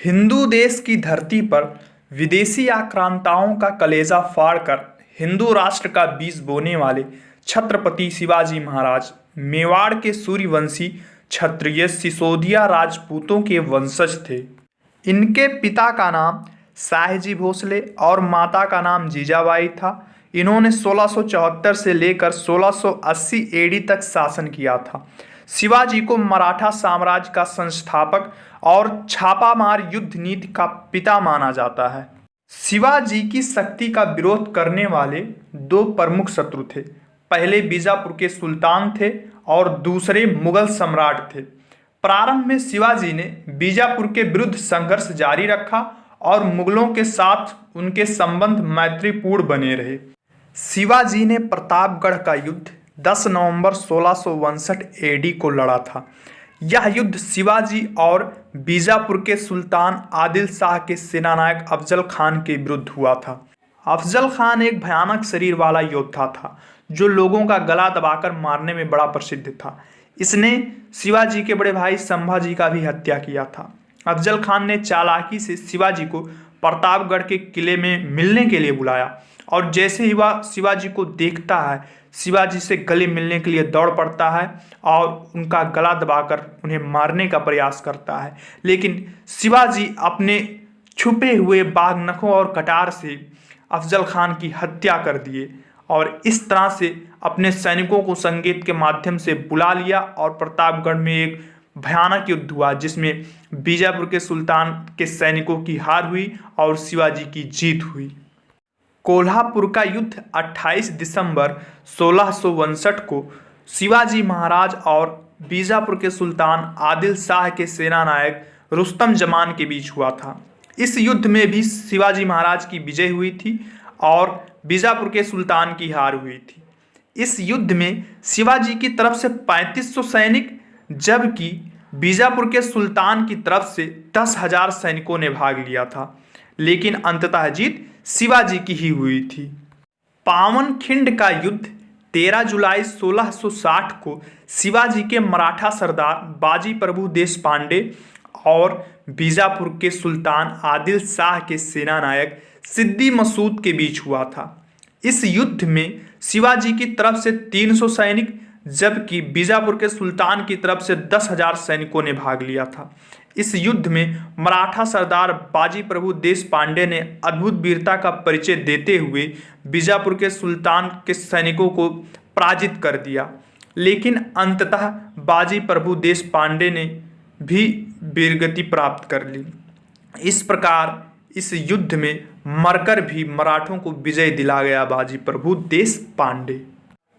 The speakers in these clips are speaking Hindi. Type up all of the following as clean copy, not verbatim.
हिंदू देश की धरती पर विदेशी आक्रांताओं का कलेजा फाड़कर हिंदू राष्ट्र का बीज बोने वाले छत्रपति शिवाजी महाराज मेवाड़ के सूर्यवंशी क्षत्रिय सिसोदिया राजपूतों के वंशज थे। इनके पिता का नाम शाहजी भोसले और माता का नाम जीजाबाई था। इन्होंने 1674 से लेकर 1680 एडी तक शासन किया था। शिवाजी को मराठा साम्राज्य का संस्थापक और छापामार युद्ध नीति का पिता माना जाता है। शिवाजी की शक्ति का विरोध करने वाले दो प्रमुख शत्रु थे। पहले बीजापुर के सुल्तान थे और दूसरे मुगल सम्राट थे। प्रारंभ में शिवाजी ने बीजापुर के विरुद्ध संघर्ष जारी रखा और मुगलों के साथ उनके संबंध मैत्रीपूर्ण बने रहे। शिवाजी ने प्रतापगढ़ का युद्ध 10 नवंबर 1659 एडी को लड़ा था। यह युद्ध शिवाजी और बीजापुर के सुल्तान आदिल शाह के सेनानायक अफजल खान के विरुद्ध हुआ था। अफजल खान एक भयानक शरीर वाला योद्धा था जो लोगों का गला दबाकर मारने में बड़ा प्रसिद्ध था। इसने शिवाजी के बड़े भाई संभाजी का भी हत्या किया था। अफजल खान ने चालाकी से शिवाजी को प्रतापगढ़ के किले में मिलने के लिए बुलाया और जैसे ही वह शिवाजी को देखता है, शिवाजी से गले मिलने के लिए दौड़ पड़ता है और उनका गला दबाकर उन्हें मारने का प्रयास करता है। लेकिन शिवाजी अपने छुपे हुए बाघ नखों और कटार से अफजल खान की हत्या कर दिए और इस तरह से अपने सैनिकों को संकेत के माध्यम से बुला लिया और प्रतापगढ़ में एक भयानक युद्ध हुआ जिसमें बीजापुर के सुल्तान के सैनिकों की हार हुई और शिवाजी की जीत हुई। कोल्हापुर का युद्ध 28 दिसंबर 1659 को शिवाजी महाराज और बीजापुर के सुल्तान आदिल शाह के सेनानायक रुस्तम जमान के बीच हुआ था। इस युद्ध में भी शिवाजी महाराज की विजय हुई थी और बीजापुर के सुल्तान की हार हुई थी। इस युद्ध में शिवाजी की तरफ से 3500 सैनिक जबकि बीजापुर के सुल्तान की तरफ से 10,000 सैनिकों ने भाग लिया था, लेकिन अंततः जीत शिवाजी की ही हुई थी। पावनखिंड का युद्ध 13 जुलाई 1660 को शिवाजी के मराठा सरदार बाजी प्रभु देशपांडे और बीजापुर के सुल्तान आदिल शाह के सेनानायक सिद्दी मसूद के बीच हुआ था। इस युद्ध में शिवाजी की तरफ से 300 सैनिक जबकि बीजापुर के सुल्तान की तरफ से 10,000 सैनिकों ने भाग लिया था। इस युद्ध में मराठा सरदार बाजी प्रभु देशपांडे ने अद्भुत वीरता का परिचय देते हुए बीजापुर के सुल्तान के सैनिकों को पराजित कर दिया, लेकिन अंततः बाजी प्रभु देशपांडे ने भी वीरगति प्राप्त कर ली। इस प्रकार इस युद्ध में मरकर भी मराठों को विजय दिला गया बाजी प्रभु देशपांडे।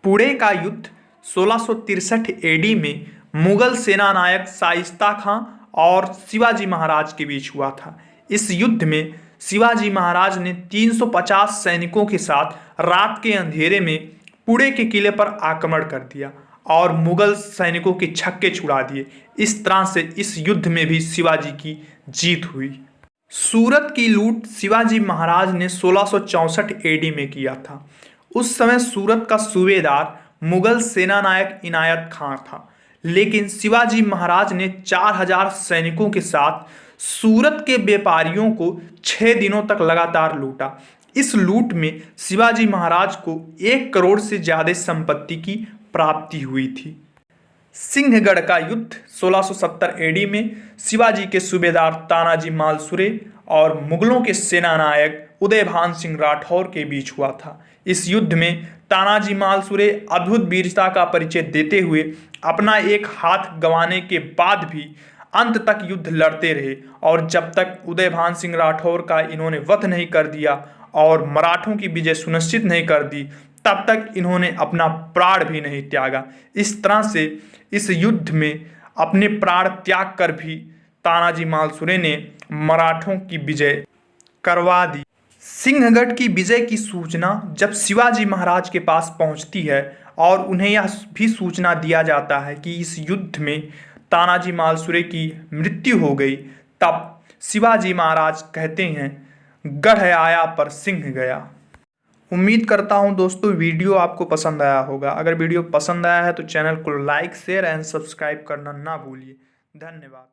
पुणे का युद्ध 1663 एडी में मुगल सेनानायक शाइस्ता खां और शिवाजी महाराज के बीच हुआ था। इस युद्ध में शिवाजी महाराज ने 350 सैनिकों के साथ रात के अंधेरे में पुणे के किले पर आक्रमण कर दिया और मुगल सैनिकों के छक्के छुड़ा दिए। इस तरह से इस युद्ध में भी शिवाजी की जीत हुई। सूरत की लूट शिवाजी महाराज ने 1664 एडी में किया था। उस समय सूरत का सूबेदार मुगल सेनानायक इनायत खां था, लेकिन शिवाजी महाराज ने 4000 सैनिकों के साथ सूरत के व्यापारियों को 6 दिनों तक लगातार लूटा। इस लूट में शिवाजी महाराज को 1 करोड़ से ज्यादा संपत्ति की प्राप्ति हुई थी। सिंहगढ़ का युद्ध 1670 एडी में शिवाजी के सूबेदार तानाजी मालसुरे और मुगलों के सेनानायक उदयभान सिंह राठौर के बीच हुआ था। इस युद्ध में तानाजी मालसुरे अद्भुत वीरता का परिचय देते हुए अपना एक हाथ गंवाने के बाद भी अंत तक युद्ध लड़ते रहे और जब तक उदयभान सिंह राठौर का इन्होंने वध नहीं कर दिया और मराठों की विजय सुनिश्चित नहीं कर दी, तब तक इन्होंने अपना प्राण भी नहीं त्यागा। इस तरह से इस युद्ध में अपने प्राण त्याग कर भी तानाजी मालसुरे ने मराठों की विजय करवा दी। सिंहगढ़ की विजय की सूचना जब शिवाजी महाराज के पास पहुंचती है और उन्हें यह भी सूचना दिया जाता है कि इस युद्ध में तानाजी मालसुरे की मृत्यु हो गई, तब शिवाजी महाराज कहते हैं, गढ़ आया पर सिंह गया। उम्मीद करता हूं दोस्तों वीडियो आपको पसंद आया होगा। अगर वीडियो पसंद आया है तो चैनल को लाइक, शेयर एंड सब्सक्राइब करना ना भूलिए। धन्यवाद।